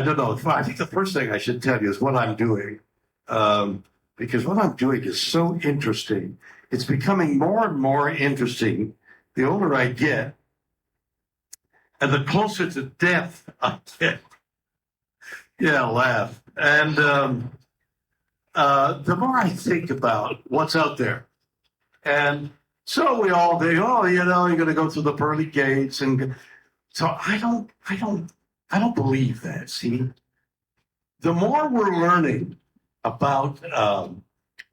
don't know. I think the first thing I should tell you is what I'm doing, because what I'm doing is so interesting. It's becoming more and more interesting the older I get, and the closer to death I get. Yeah, laugh. And the more I think about what's out there, and so we all think, oh, you're going to go through the pearly gates, and so I don't believe that. See, the more we're learning about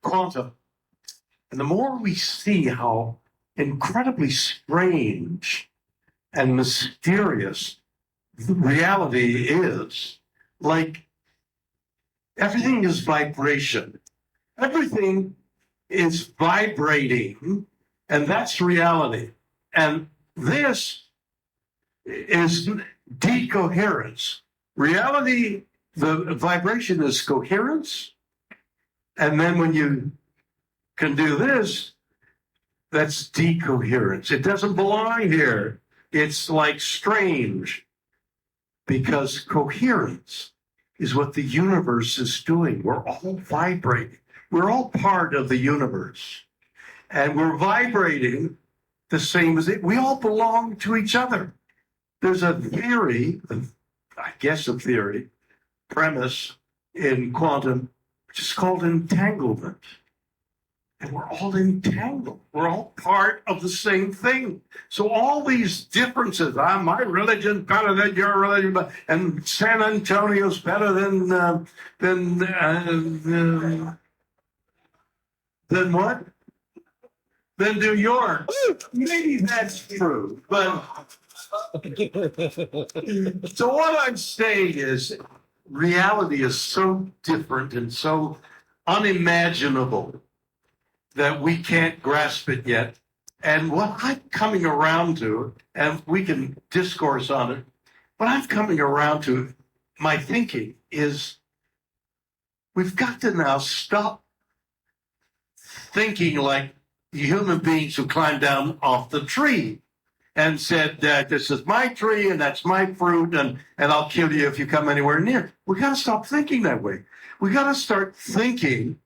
quantum, and the more we see how incredibly strange and mysterious the reality is, like everything is vibration. Everything is vibrating, and that's reality. And this is decoherence. Reality, the vibration is coherence. And then when you can do this, that's decoherence. It doesn't belong here. It's like strange, because coherence is what the universe is doing. We're all vibrating. We're all part of the universe. And we're vibrating the same as it. We all belong to each other. There's a theory, I guess a theory, premise in quantum, which is called entanglement. And we're all entangled. We're all part of the same thing. So all these differences, my religion's better than your religion, and San Antonio's better than what? Than New York. Maybe that's true, but so what I'm saying is reality is so different and so unimaginable that we can't grasp it yet. And what I'm coming around to, and we can discourse on it, what I'm coming around to, my thinking is we've got to now stop thinking like human beings who climbed down off the tree and said that this is my tree and that's my fruit and I'll kill you if you come anywhere near. We got to stop thinking that way. We got to start thinking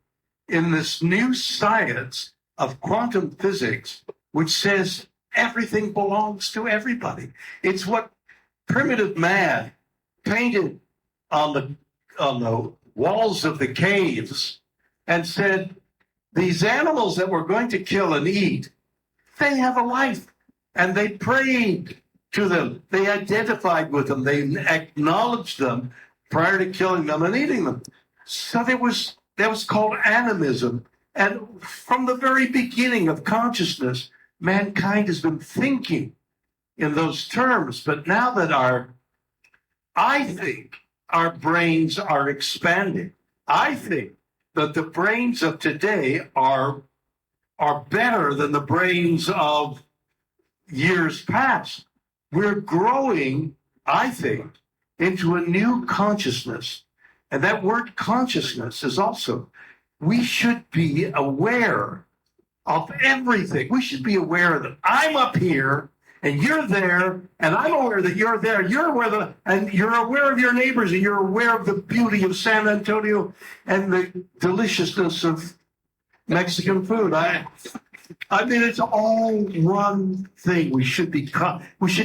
in this new science of quantum physics, which says everything belongs to everybody. It's what primitive man painted on the walls of the caves and said, these animals that we're going to kill and eat, they have a life. And they prayed to them. They identified with them. They acknowledged them prior to killing them and eating them. So that was called animism. And from the very beginning of consciousness, mankind has been thinking in those terms. But now that I think our brains are expanding. I think that the brains of today are better than the brains of years past. We're growing, I think, into a new consciousness. And that word consciousness is also, we should be aware of everything. We should be aware that I'm up here and you're there, and I'm aware that you're there. You're aware and you're aware of your neighbors, and you're aware of the beauty of San Antonio and the deliciousness of Mexican food. I mean, it's all one thing. We should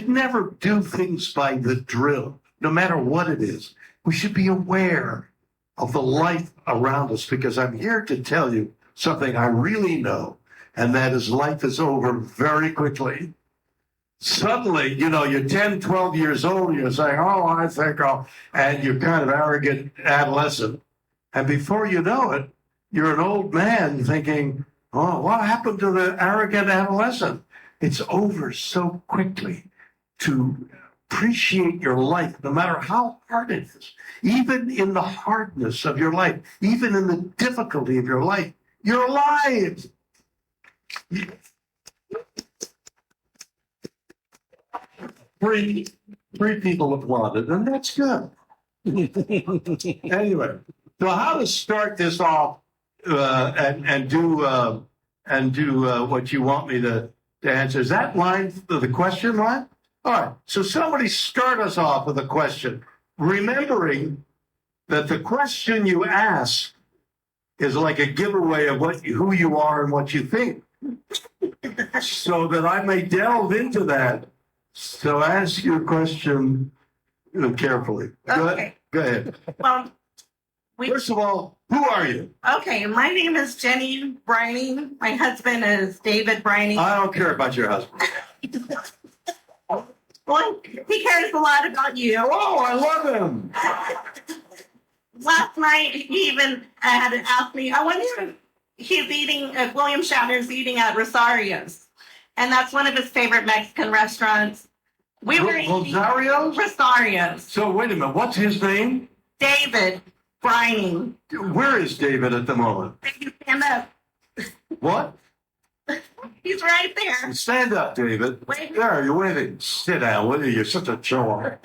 never do things by the drill, no matter what it is. We should be aware of the life around us, because I'm here to tell you something I really know, and that is life is over very quickly. Suddenly, you're 10, 12 years old, and you're saying, oh, I think and you're kind of arrogant adolescent. And before you know it, you're an old man thinking, oh, what happened to the arrogant adolescent? It's over so quickly. To appreciate your life, no matter how hard it is, even in the hardness of your life, even in the difficulty of your life, you're alive. Three people applauded, and that's good. Anyway, so how to start this off and do what you want me to answer? Is that line the question line? All right. So somebody start us off with a question. remembering that the question you ask is like a giveaway of who you are and what you think, so that I may delve into that. So ask your question carefully. Okay. Go ahead. Well, First of all, who are you? okay, my name is Jenny Brining. My husband is David Brining. I don't care about your husband. Well, he cares a lot about you. Oh, I love him. Last night, he even had asked me, I wonder if he's eating, if William Shatner's eating at Rosario's. And that's one of his favorite Mexican restaurants. We were eating Rosario's? Rosario's. So wait a minute, what's his name? David Brining. Where is David at the moment? Maybe stand up. What? He's right there. Stand up, David. Wait. There, you're waving. Sit down, will you? You're such a chore.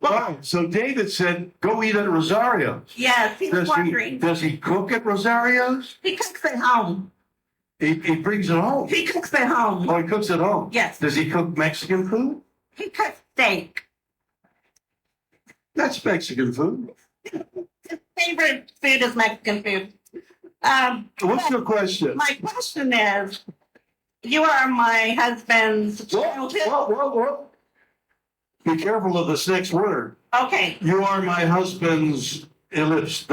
All right, so David said, go eat at Rosario's. Yes, he was wondering. Does he cook at Rosario's? He cooks at home. He brings it home. He cooks at home. Oh, he cooks at home? Yes. Does he cook Mexican food? He cooks steak. That's Mexican food. His favorite food is Mexican food. What's your question? My question is, you are my husband's childhood. Whoa. Be careful of this next word. Okay. You are my husband's ellipse, ...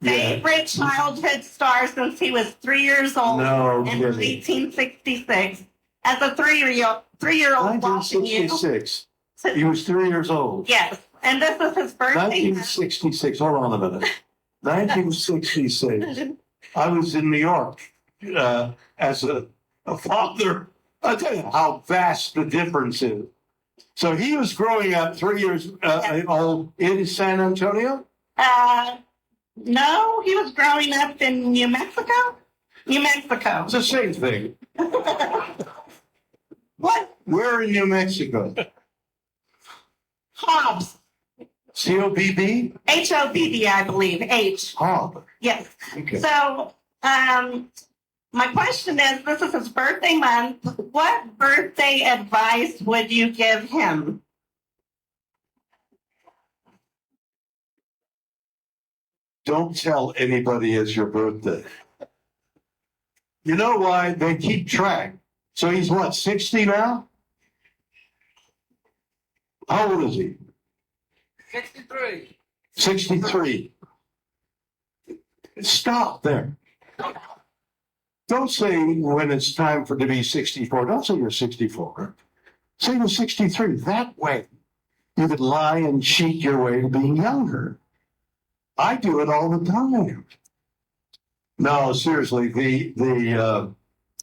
Favorite childhood star since he was 3 years old No in kidding. 1866. As a three-year-old watching you. 1966. He was 3 years old. Yes. And this is his birthday. 1966. Hold on a minute. 1966. I was in New York as a father. I'll tell you how vast the difference is. So he was growing up 3 years old in San Antonio? No, he was growing up in New Mexico. New Mexico. It's the same thing. What? Where in New Mexico? Hobbs. COBB? HOBB, I believe. H. Hobb. Yes. Okay. So, my question is, this is his birthday month. What birthday advice would you give him? Don't tell anybody it's your birthday. You know why? They keep track. So he's what, 60 now? How old is he? 63. 63. Stop there. Don't say when it's time for to be 64. Don't say you're 64. Say you're 63. That way, you could lie and cheat your way to being younger. I do it all the time. No, seriously, the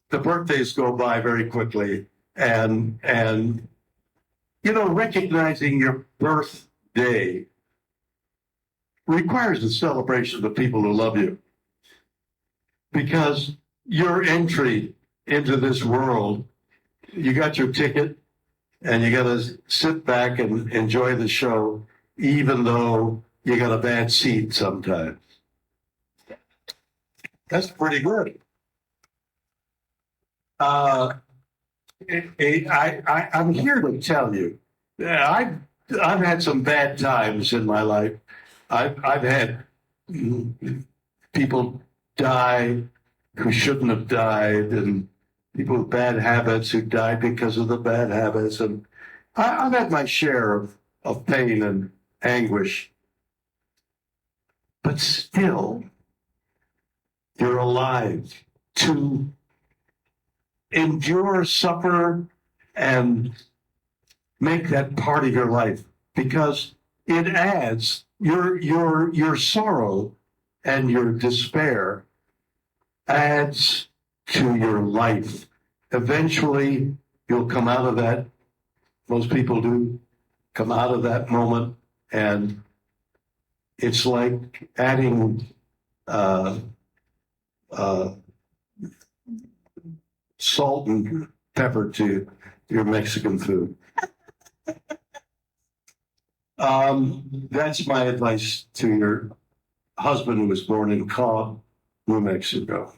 birthdays go by very quickly, and you know, recognizing your birthday requires a celebration of the people who love you, because your entry into this world, you got your ticket, and you got to sit back and enjoy the show, even though you got a bad seat sometimes. That's pretty good. I'm here to tell you, I've had some bad times in my life. I've had people die who shouldn't have died, and people with bad habits who died because of the bad habits. And I've had my share of pain and anguish. But still, you're alive to endure, suffer, and make that part of your life, because it adds your sorrow and your despair adds to your life. Eventually, you'll come out of that. Most people do come out of that moment, and it's like adding salt and pepper to your Mexican food. That's my advice to your husband, who was born in Cobb, New Mexico.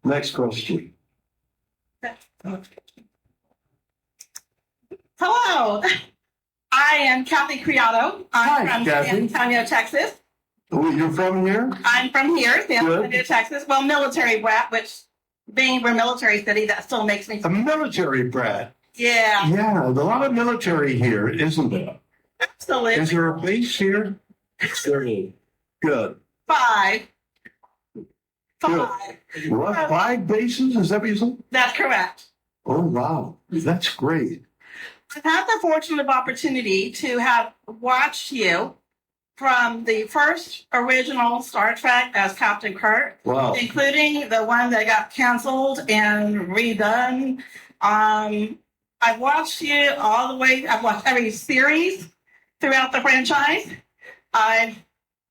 Next question. Hello. I am Kathy Criado. I'm Hi, from Kathy. San Antonio, Texas. Oh, you're from here? I'm from here, San Good. Antonio, Texas. Well, military brat, which being we're a military city, that still makes me. A military brat. Yeah, Yeah, a lot of military here, isn't there? absolutely. Is there a base here? There is. Good. Five. Good. What, 5 bases? Is that what you said? That's correct. Oh, wow. That's great. I've had the fortunate opportunity to have watched you from the first original Star Trek as Captain Kirk, Wow. including the one that got canceled and redone. I've watched you all the way. I've watched every series throughout the franchise. I've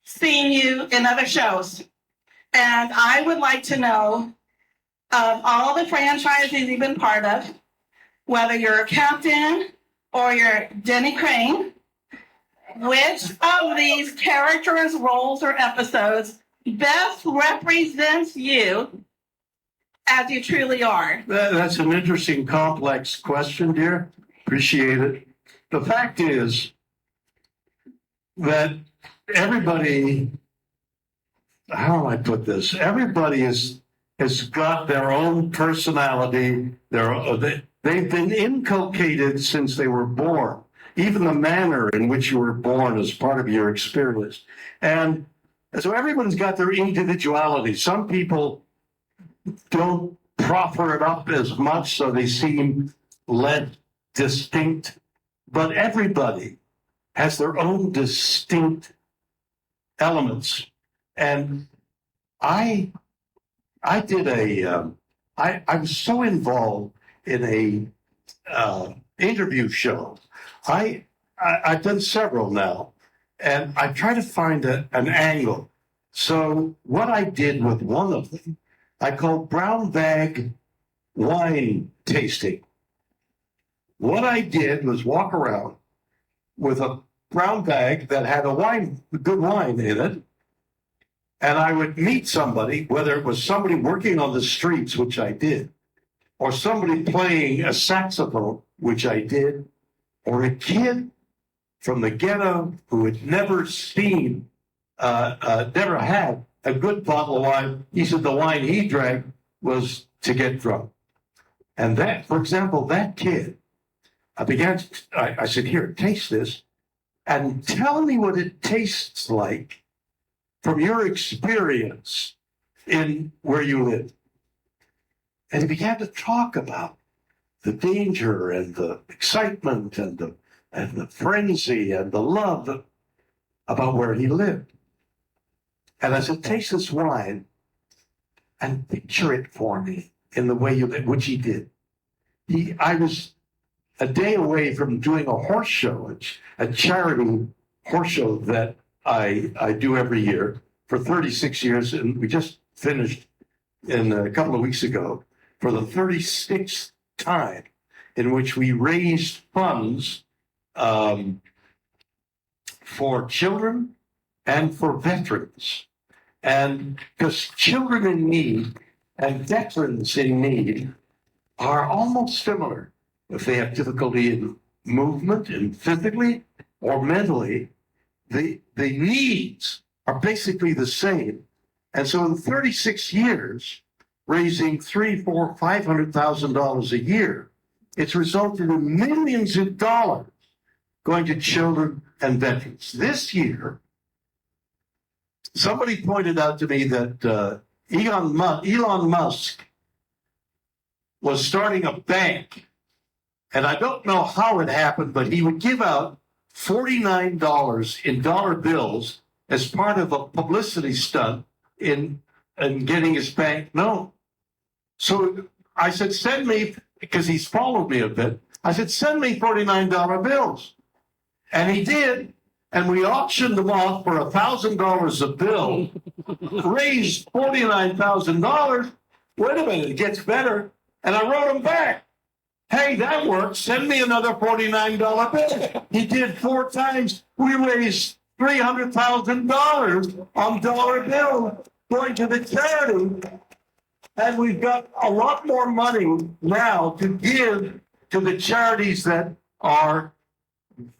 seen you in other shows. And I would like to know of all the franchises you've been part of, whether you're a captain or you're Denny Crane, which of these characters, roles, or episodes best represents you as you truly are? That's an interesting, complex question, dear. Appreciate it. The fact is that everybody, how do I put this? Everybody has got their own personality. They've been inculcated since they were born. Even the manner in which you were born is part of your experience. And so everyone's got their individuality. Some people don't proffer it up as much, so they seem less distinct. But everybody has their own distinct elements. And I was so involved in a interview show. I've done several now, and I try to find an angle. So what I did with one of them, I called brown bag wine tasting. What I did was walk around with a brown bag that had good wine in it, and I would meet somebody, whether it was somebody working on the streets, which I did, or somebody playing a saxophone, which I did, or a kid from the ghetto who had never had a good bottle of wine. He said the wine he drank was to get drunk. And that, for example, that kid, I said, here, taste this, and tell me what it tastes like from your experience in where you live. And he began to talk about the danger and the excitement and the frenzy and the love about where he lived. And I said, taste this wine and picture it for me in the way you live, which he did. I was a day away from doing a horse show, a charity horse show that I do every year for 36 years. And we just finished in a couple of weeks ago for the 36th time, in which we raised funds for children and for veterans. And because children in need and veterans in need are almost similar. If they have difficulty in movement and physically or mentally, the needs are basically the same. And so in 36 years, raising $300,000, $400,000, $500,000 a year, it's resulted in millions of dollars going to children and veterans. This year, somebody pointed out to me that Elon Musk was starting a bank, and I don't know how it happened, but he would give out $49 in dollar bills as part of a publicity stunt in getting his bank known. So I said, send me, because he's followed me a bit, I said, send me $49 bills. And he did, and we auctioned them off for $1,000 a bill, raised $49,000. Wait a minute, it gets better. And I wrote him back, hey, that works, send me another $49 bill. He did 4 times. We raised $300,000 on dollar bills going to the charity. And we've got a lot more money now to give to the charities that are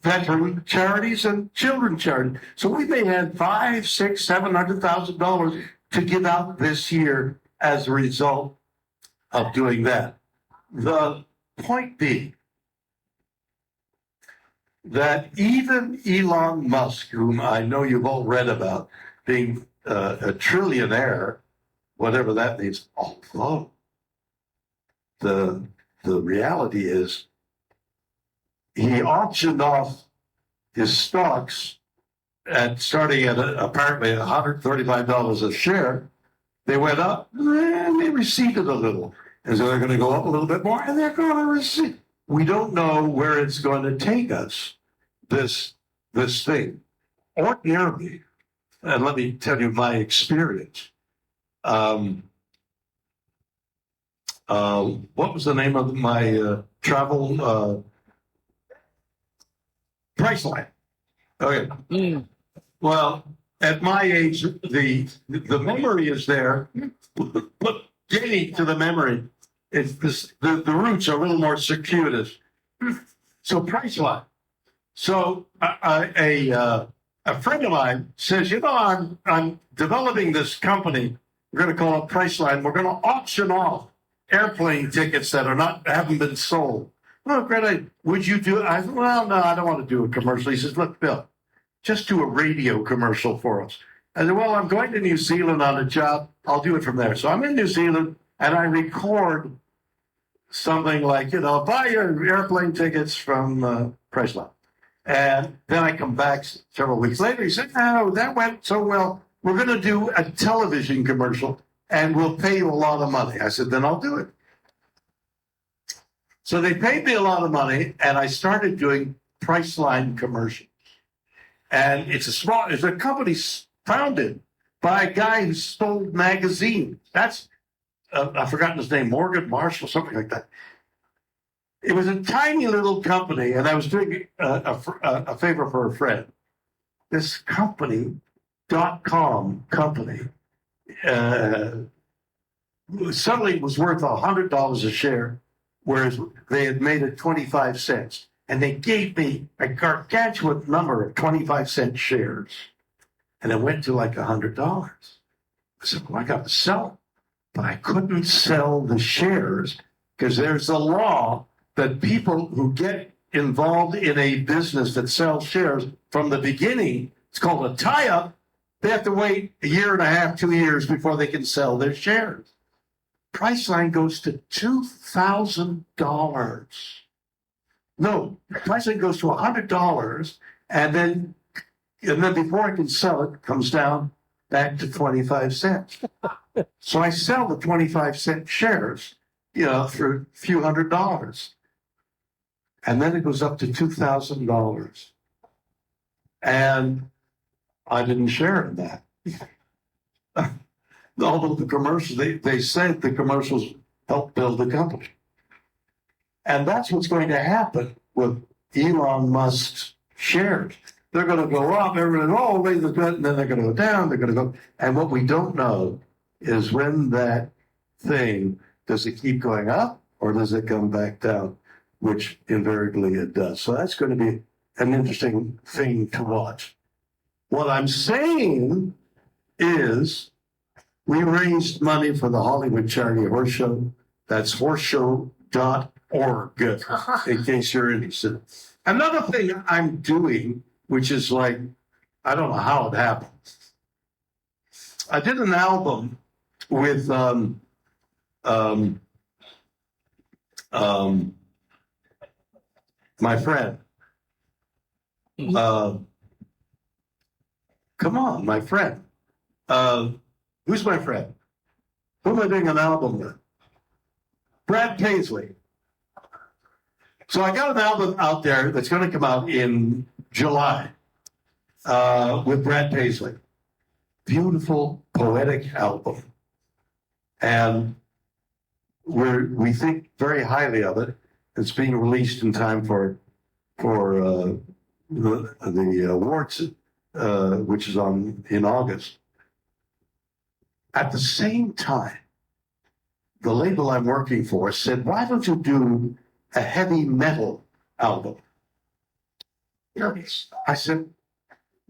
veteran charities and children charities. So we may have $500,000, $600,000, $700,000 to give out this year as a result of doing that. The point being that even Elon Musk, whom I know you've all read about, being a trillionaire, whatever that means, although the reality is he auctioned off his stocks starting at apparently $135 a share. They went up and they receded a little. And so they're going to go up a little bit more and they're going to recede. We don't know where it's going to take us, this thing. Ordinarily, and let me tell you my experience. What was the name of my travel Priceline? Okay. Well, at my age, the memory is there, but getting to the memory, it's this, the roots are a little more circuitous. So Priceline. So a friend of mine says, you know, I'm developing this company. We're going to call it Priceline. We're going to auction off airplane tickets that haven't been sold. Well, great. Would you do it? I said, well, no, I don't want to do a commercial. He says, look, Bill, just do a radio commercial for us. I said, well, I'm going to New Zealand on a job. I'll do it from there. So I'm in New Zealand and I record something like, you know, buy your airplane tickets from Priceline. And then I come back several weeks later. He said, oh, that went so well. We're going to do a television commercial and we'll pay you a lot of money. I said, then I'll do it. So they paid me a lot of money and I started doing Priceline commercials. And it's a company founded by a guy who sold magazines. That's, I've forgotten his name, Morgan Marshall, something like that. It was a tiny little company, and I was doing a favor for a friend. This company, .com company, suddenly was worth $100 a share, whereas they had made it 25 cents. And they gave me a gargantuan number of 25-cent shares. And it went to like $100. I said, well, I got to sell them. But I couldn't sell the shares because there's a law that people who get involved in a business that sells shares from the beginning, it's called a tie-up, they have to wait a year and a half, 2 years before they can sell their shares. Priceline goes to $2,000. No, Priceline goes to $100, and then before I can sell it, comes down back to 25 cents. So I sell the 25-cent shares, you know, for a few $100s. And then it goes up to $2,000. And I didn't share in that. Although the commercials, they said the commercials helped build the company. And that's what's going to happen with Elon Musk's shares. They're going to go up, everyone, oh, and then they're going to go down, they're going to go. And what we don't know is when that thing, does it keep going up or does it come back down, which invariably it does. So that's going to be an interesting thing to watch. What I'm saying is we raised money for the Hollywood charity horse show. That's horseshow.org, in case you're interested. Another thing I'm doing, which is like, I don't know how it happened. I did an album with my friend. Come on, my friend. Who's my friend? Who am I doing an album with? Brad Paisley. So I got an album out there that's going to come out in July with Brad Paisley. Beautiful, poetic album. And we think very highly of it. It's being released in time for the awards, which is in August. At the same time, the label I'm working for said, why don't you do a heavy metal album? I said,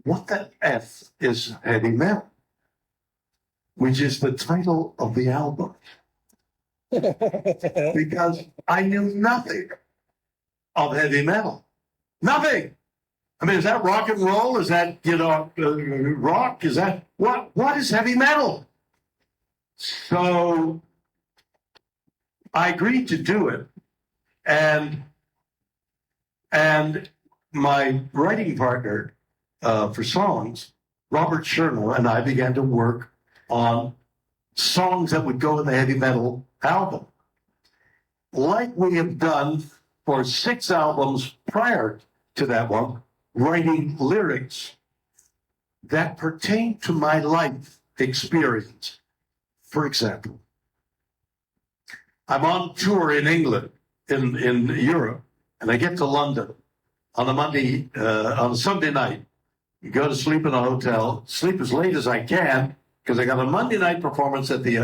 what the F is heavy metal? Which is the title of the album. Because I knew nothing of heavy metal. Nothing. I mean, is that rock and roll? Is that, rock? Is that, what is heavy metal? So I agreed to do it. And my writing partner for songs, Robert Sherner, and I began to work on songs that would go in the heavy metal album. Like we have done for 6 albums prior to that one, writing lyrics that pertain to my life experience. For example, I'm on tour in England, in Europe, and I get to London on a Sunday night. You go to sleep in a hotel, sleep as late as I can, because I got a Monday night performance at the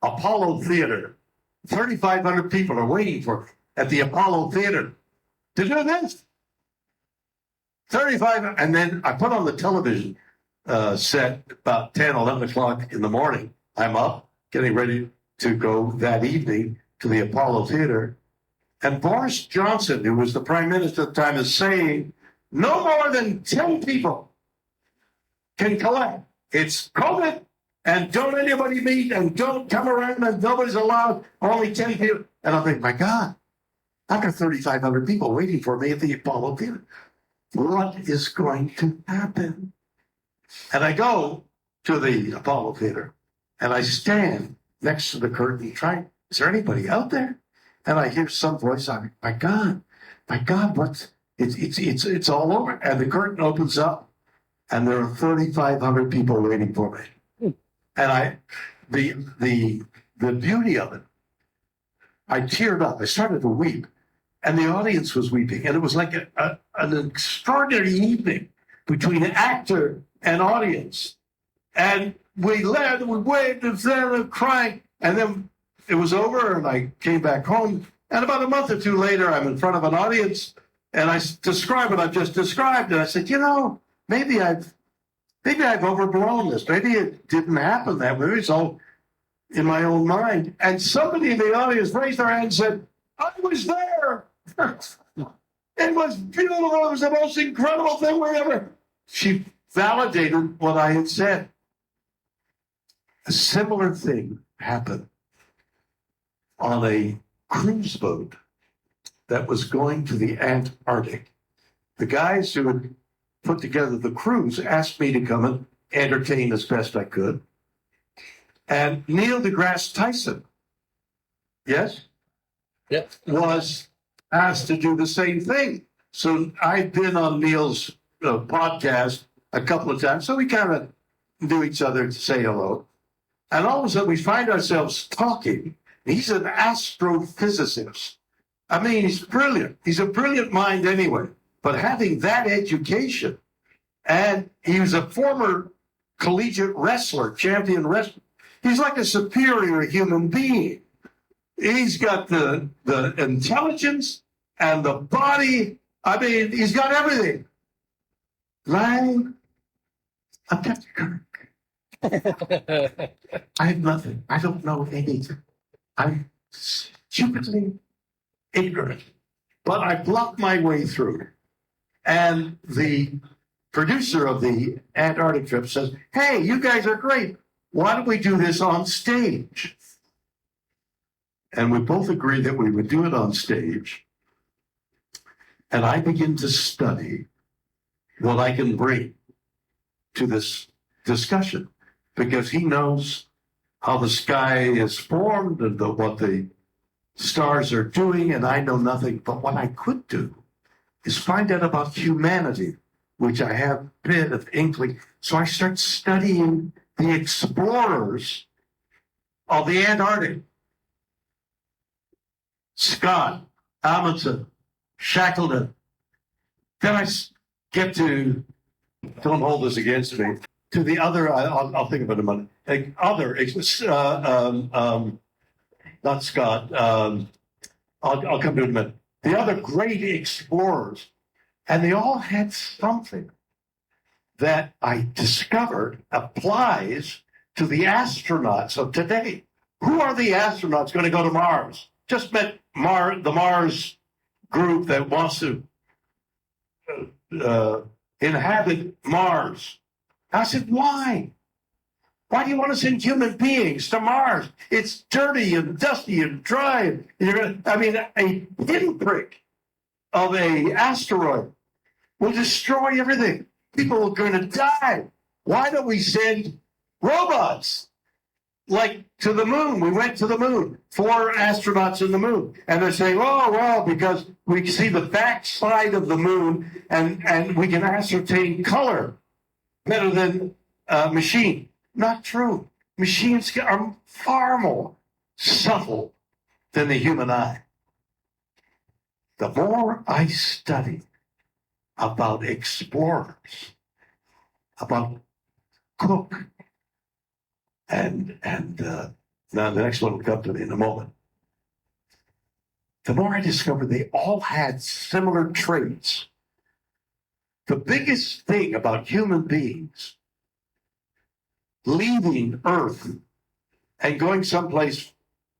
Apollo Theater. 3,500 people are waiting for me at the Apollo Theater to do this. 35, and then I put on the television set about 10, 11 o'clock in the morning. I'm up, getting ready to go that evening to the Apollo Theater. And Boris Johnson, who was the prime minister at the time, is saying, no more than 10 people can collect. It's COVID, and don't anybody meet, and don't come around, and nobody's allowed, only 10 people. And I'm thinking, my God, I've got 3,500 people waiting for me at the Apollo Theater. What is going to happen? And I go to the Apollo Theater, and I stand next to the curtain trying, is there anybody out there? And I hear some voice, I'm like, my God, what's, it's all over. And the curtain opens up, and there are 3,500 people waiting for me. And the beauty of it, I teared up. I started to weep, and the audience was weeping. And it was like an extraordinary evening between actor and audience. And we led, we waved, and then crying. And then it was over, and I came back home. And about a month or two later, I'm in front of an audience, and I describe what I've just described. And I said, maybe I've overblown this. Maybe it didn't happen that way. It's all in my own mind. And somebody in the audience raised their hand and said, I was there. It was beautiful. It was the most incredible thing we ever. She validated what I had said. A similar thing happened on a cruise boat that was going to the Antarctic. The guys who had put together the cruise asked me to come and entertain as best I could. And Neil deGrasse Tyson, yes? Yep. Was asked to do the same thing. So I've been on Neil's podcast a couple of times, so we kind of knew each other to say hello. And all of a sudden we find ourselves talking. He's an astrophysicist. I mean, he's brilliant. He's a brilliant mind anyway. But having that education, and he was a former collegiate wrestler, champion wrestler, he's like a superior human being. He's got the intelligence and the body. I mean, he's got everything. Right? I'm Captain Kirk. I have nothing. I don't know anything. I'm stupidly ignorant. But I blocked my way through. And the producer of the Antarctic trip says, hey, you guys are great. Why don't we do this on stage? And we both agreed that we would do it on stage. And I begin to study what I can bring to this discussion, because he knows how the sky is formed and what the stars are doing, and I know nothing. But what I could do is find out about humanity, which I have a bit of inkling. So I start studying the explorers of the Antarctic. Scott, Amundsen, Shackleton. Then I get to, don't hold this against me, to the other, I'll think of it in a minute. Not Scott, I'll come to it in a minute. The other great explorers. And they all had something that I discovered applies to the astronauts of today. Who are the astronauts going to go to Mars? Just met the Mars group that wants to inhabit Mars. I said, why? Why do you want to send human beings to Mars? It's dirty and dusty and dry. A pinprick of a asteroid will destroy everything. People are going to die. Why don't we send robots like to the moon? We went to the moon, 4 astronauts in the moon. And they're saying, oh, well, because we can see the backside of the moon and we can ascertain color better than a machine. Not true. Machines are far more subtle than the human eye. The more I study about explorers, about Cook, and now the next one will come to me in a moment. The more I discovered they all had similar traits. The biggest thing about human beings leaving Earth and going someplace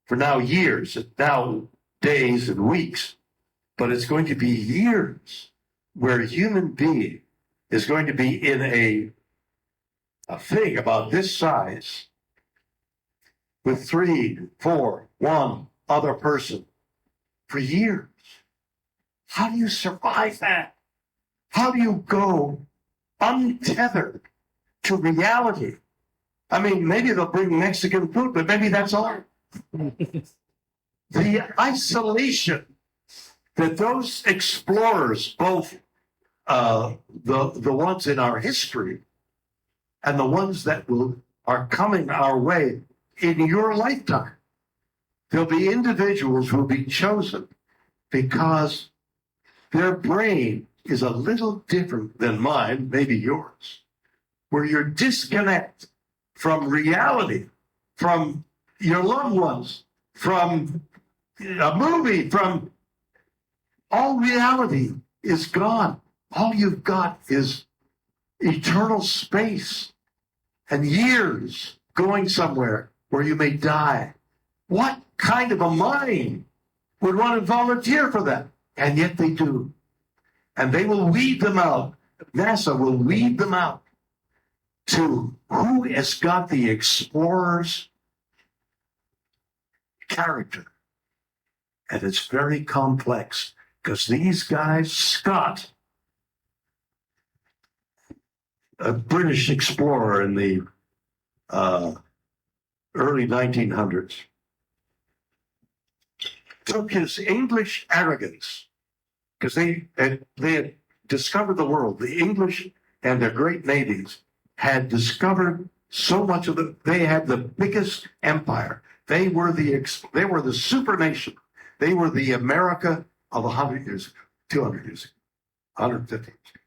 for now years, now days and weeks, but it's going to be years where a human being is going to be in a thing about this size with 3, 4, 1 other person for years. How do you survive that? How do you go untethered to reality? I mean, maybe they'll bring Mexican food, but maybe that's all. The isolation that those explorers, both the ones in our history and the ones that are coming our way in your lifetime, there'll be individuals who will be chosen because their brain is a little different than mine, maybe yours, where you're disconnected from reality, from your loved ones, from a movie, from all reality is gone. All you've got is eternal space and years going somewhere where you may die. What kind of a mind would want to volunteer for that? And yet they do. And they will weed them out. NASA will weed them out to who has got the explorer's character. And it's very complex because these guys, Scott, a British explorer in the early 1900s, took his English arrogance, because they had discovered the world. The English and their great navies had discovered so much of they had the biggest empire. They were the super nation. They were the America of 100 years ago, 200 years ago, 150 years ago.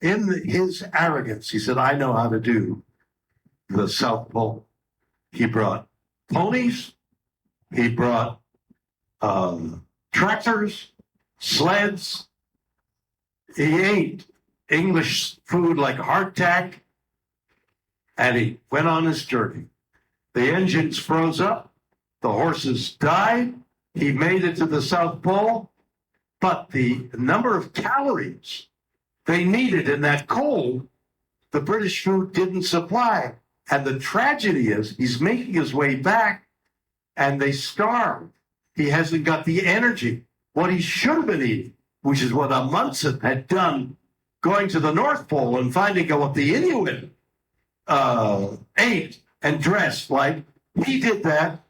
In his arrogance, he said, I know how to do the South Pole. He brought ponies, he brought tractors, sleds. He ate English food like hardtack, and he went on his journey. The engines froze up, the horses died, he made it to the South Pole, but the number of calories they needed in that cold, the British food didn't supply. And the tragedy is he's making his way back and they starve. He hasn't got the energy, what he should have been eating, which is what Amundsen had done, going to the North Pole and finding out what the Inuit ate and dressed like. He did that.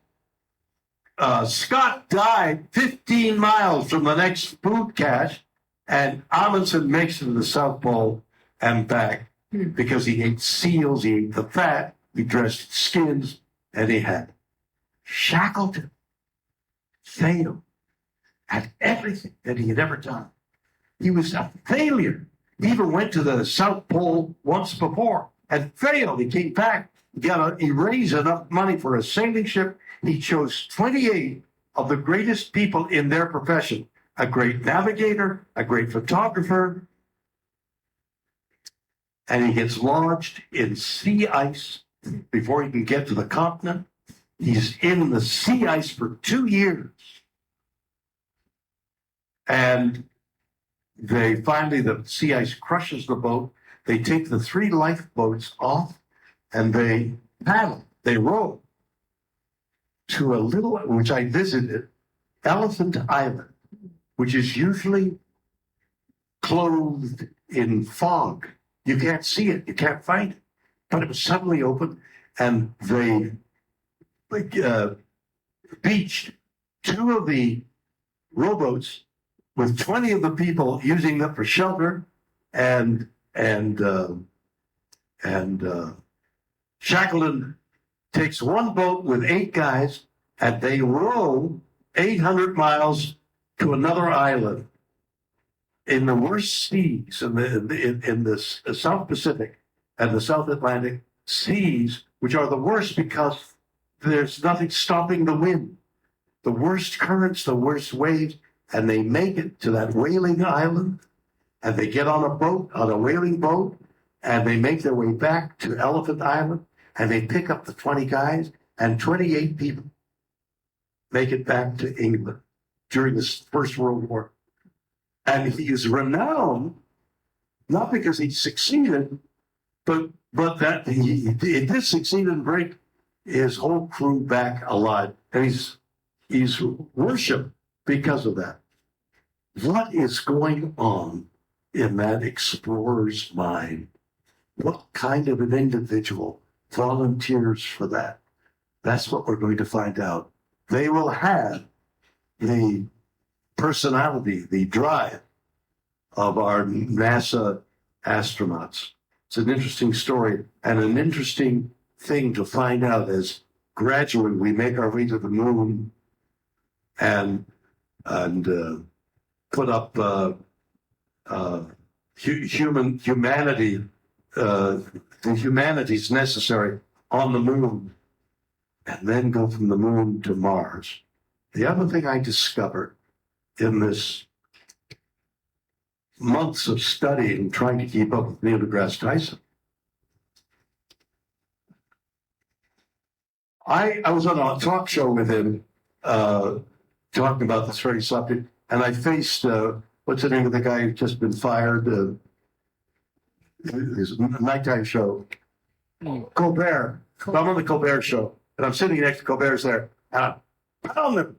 Scott died 15 miles from the next food cache, and Amundsen makes it to the South Pole and back because he ate seals, he ate the fat, he dressed skins, and he had Shackleton failed at everything that he had ever done. He was a failure. He even went to the South Pole once before and failed. He came back. He raised enough money for a sailing ship. He chose 28 of the greatest people in their profession. a great navigator, a great photographer, and he gets lodged in sea ice before he can get to the continent. He's in the sea ice for 2 years. And the sea ice crushes the boat. They take the 3 lifeboats off and they paddle, they row to a little, which I visited, Elephant Island, which is usually clothed in fog. You can't see it, you can't find it. But it was suddenly open and they beached 2 of the rowboats with 20 of the people using them for shelter, and Shackleton takes 1 boat with 8 guys, and they row 800 miles to another island in the worst seas in the South Pacific and the South Atlantic seas, which are the worst because there's nothing stopping the wind. The worst currents, the worst waves, and they make it to that whaling island, and they get on a whaling boat, and they make their way back to Elephant Island, and they pick up the 20 guys, and 28 people make it back to England during the First World War. And he is renowned, not because he succeeded, but that he did succeed in bring his whole crew back alive. And he's worshipped because of that. What is going on in that explorer's mind? What kind of an individual volunteers for that? That's what we're going to find out. They will have the personality, the drive of our NASA astronauts. It's an interesting story and an interesting thing to find out as gradually we make our way to the moon and put up humanity, the humanities necessary on the moon, and then go from the moon to Mars. The other thing I discovered in this months of studying, trying to keep up with Neil deGrasse Tyson, I was on a talk show with him talking about this very subject, and I faced, what's the name of the guy who's just been fired? His nighttime show. Colbert. I'm on the Colbert show, and I'm sitting next to Colbert's there. And I on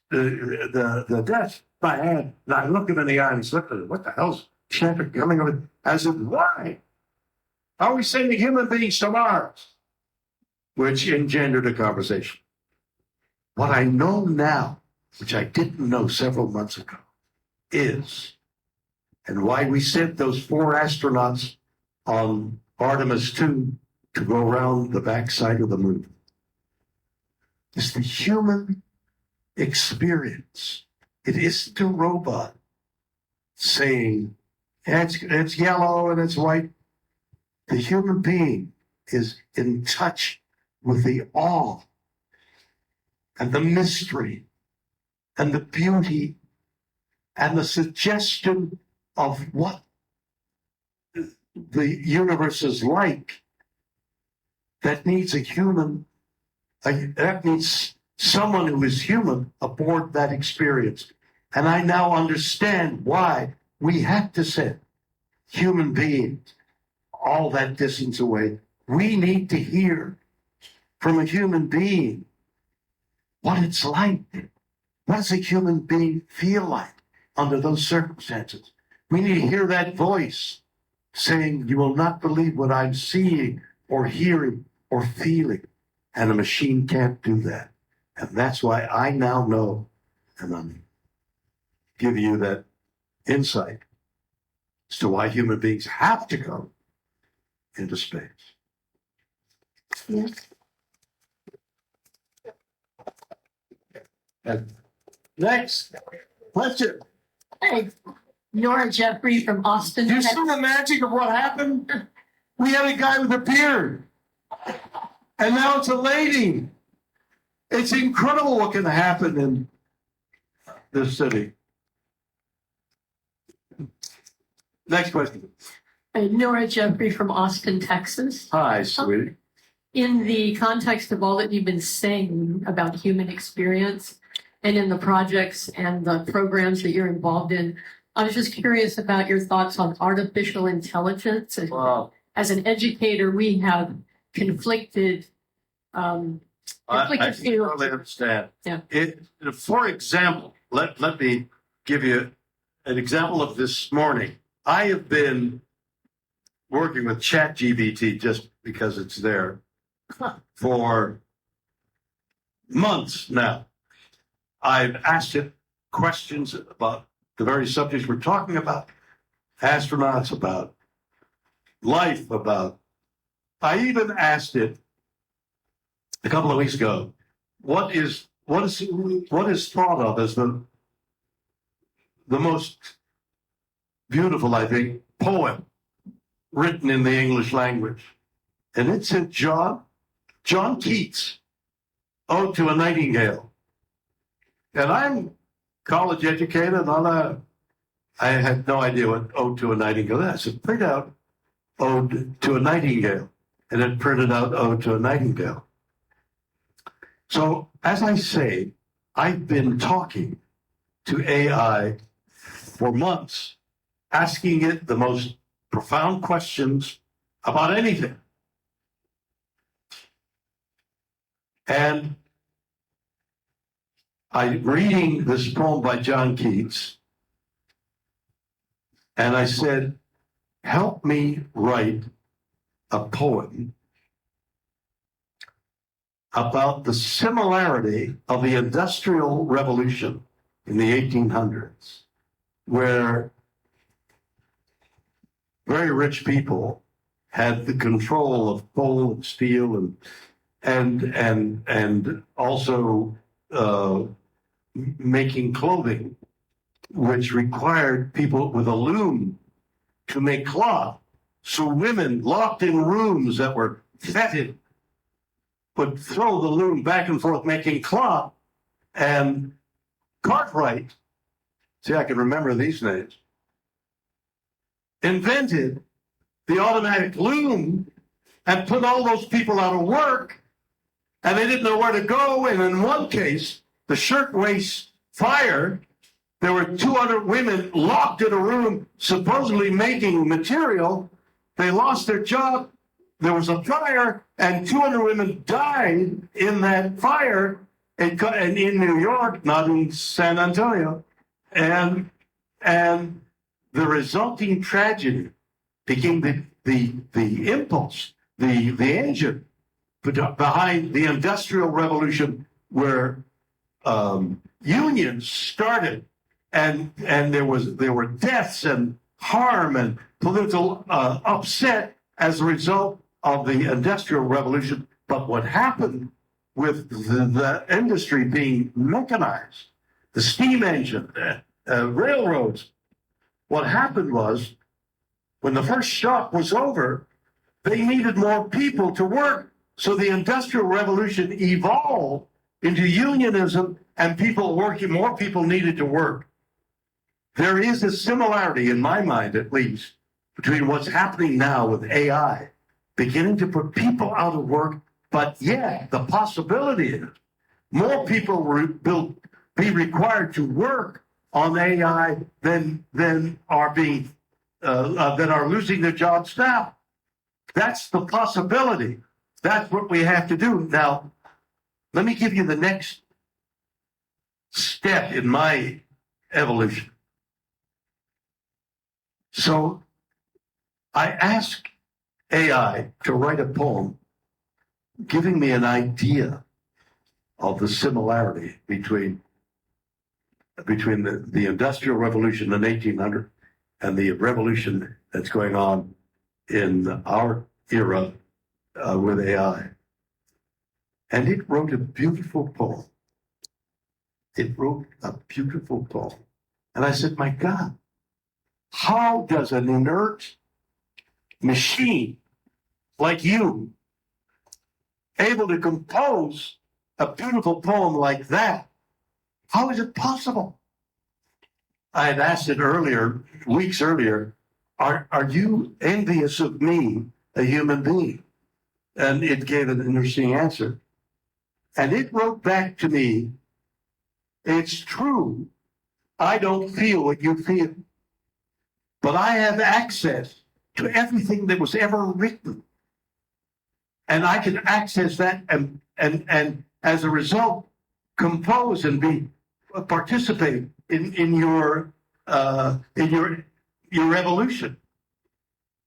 the desk, my hand, and I look him in the eye and he's looking at it. What the hell's Shatner coming over? I said, why? Are we sending human beings to Mars? Which engendered a conversation. What I know now, which I didn't know several months ago, is, and why we sent those 4 astronauts on Artemis 2 to go around the backside of the moon, is the human experience. It isn't a robot saying, it's yellow and it's white. The human being is in touch with the awe and the mystery and the beauty and the suggestion of what the universe is like that needs a human, that needs someone who is human aboard that experience. And I now understand why we had to send human beings all that distance away. We need to hear from a human being what it's like. What does a human being feel like under those circumstances? We need to hear that voice saying, you will not believe what I'm seeing or hearing or feeling. And a machine can't do that. And that's why I now know, and I'm giving you that insight as to why human beings have to go into space. Yes. And next question. Hey, Nora Jeffrey from Austin. Do you see the magic of what happened? We had a guy with a beard, and now it's a lady. It's incredible what can happen in this city. Next question. Nora Jeffrey from Austin, Texas. Hi, sweetie. In the context of all that you've been saying about human experience and in the projects and the programs that you're involved in, I was just curious about your thoughts on artificial intelligence. Wow. As an educator, we have conflicted. I totally understand. Yeah. For example, let me give you an example of this morning. I have been working with ChatGPT just because it's there for months now. I've asked it questions about the very subjects we're talking about, astronauts, about life, about. I even asked it a couple of weeks ago, what is thought of as the most beautiful, I think, poem written in the English language. And it said John Keats, Ode to a Nightingale. And I'm college educated, and I had no idea what Ode to a Nightingale is. I said, print out Ode to a Nightingale. And it printed out Ode to a Nightingale. So, as I say, I've been talking to AI for months, asking it the most profound questions about anything. And I'm reading this poem by John Keats, and I said, help me write a poem about the similarity of the Industrial Revolution in the 1800s, where very rich people had the control of coal and steel and also making clothing, which required people with a loom to make cloth. So women locked in rooms that were fetid would throw the loom back and forth making cloth. And Cartwright, see, I can remember these names, invented the automatic loom and put all those people out of work, and they didn't know where to go. And in one case, the shirtwaist fire, there were 200 women locked in a room supposedly making material. They lost their job. There was a fire, and 200 women died in that fire in New York, not in San Antonio. And the resulting tragedy became the impulse, the engine behind the Industrial Revolution, where unions started, and there were deaths and harm and political upset as a result of the Industrial Revolution. But what happened with the industry being mechanized, the steam engine, railroads, what happened was, when the first shock was over, they needed more people to work. So the Industrial Revolution evolved into unionism, and more people needed to work. There is a similarity, in my mind at least, between what's happening now with AI, beginning to put people out of work, but yet the possibility is more people will be required to work on AI than are losing their jobs now. That's the possibility. That's what we have to do. Now, let me give you the next step in my evolution. So I asked AI to write a poem giving me an idea of the similarity between the Industrial Revolution in 1800 and the revolution that's going on in our era with AI. And it wrote a beautiful poem. It wrote a beautiful poem. And I said, my God, how does an inert machine like you able to compose a beautiful poem like that? How is it possible? I had asked it earlier, weeks earlier, are you envious of me, a human being? And it gave an interesting answer. And it wrote back to me, it's true, I don't feel what you feel, but I have access to everything that was ever written. And I can access that and as a result, compose and participate in your evolution.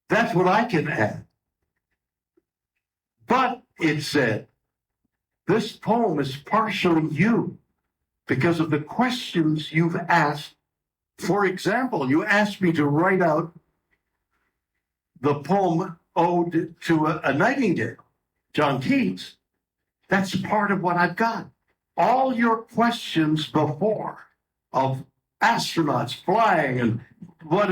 That's what I can add. But it said, this poem is partially you because of the questions you've asked. For example, you asked me to write out the poem Ode to a Nightingale, John Keats. That's part of what I've got. All your questions before of astronauts flying and what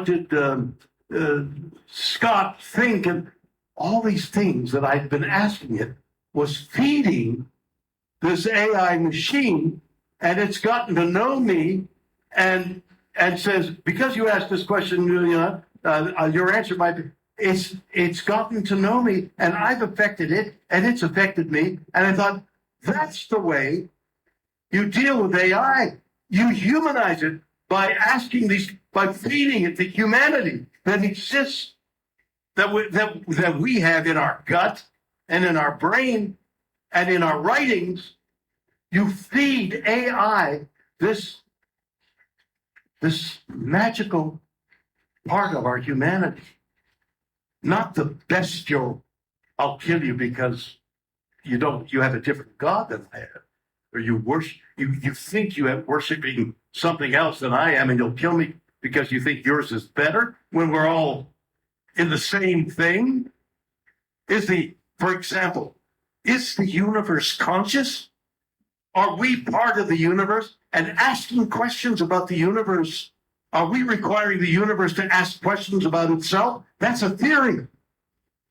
did Scott think, and all these things that I'd been asking it was feeding this AI machine, and it's gotten to know me and says, because you asked this question, your answer might be, it's gotten to know me, and I've affected it, and it's affected me. And I thought, that's the way you deal with AI. You humanize it by by feeding it the humanity that exists, that we have in our gut and in our brain and in our writings. You feed AI this magical part of our humanity. Not the bestial, I'll kill you because you have a different God than I have. Or you think you have worshiping something else than I am, and you'll kill me because you think yours is better when we're all in the same thing? For example, is the universe conscious? Are we part of the universe? And asking questions about the universe, are we requiring the universe to ask questions about itself? That's a theory.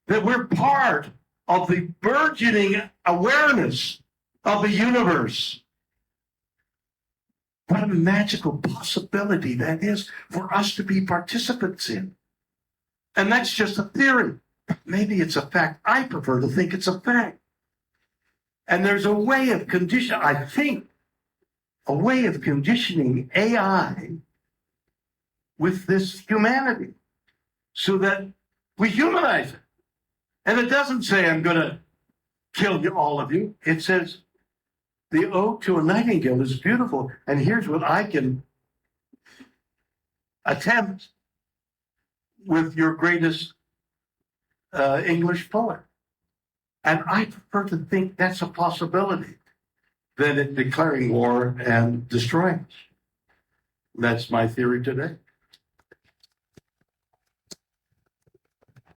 That we're part of the burgeoning awareness of the universe. What a magical possibility that is for us to be participants in. And that's just a theory. Maybe it's a fact. I prefer to think it's a fact. And there's a way of conditioning AI with this humanity so that we humanize it. And it doesn't say, I'm going to kill all of you. It says, the Ode to a Nightingale is beautiful. And here's what I can attempt with your greatest English poet. And I prefer to think that's a possibility than it declaring war and destroying us. That's my theory today.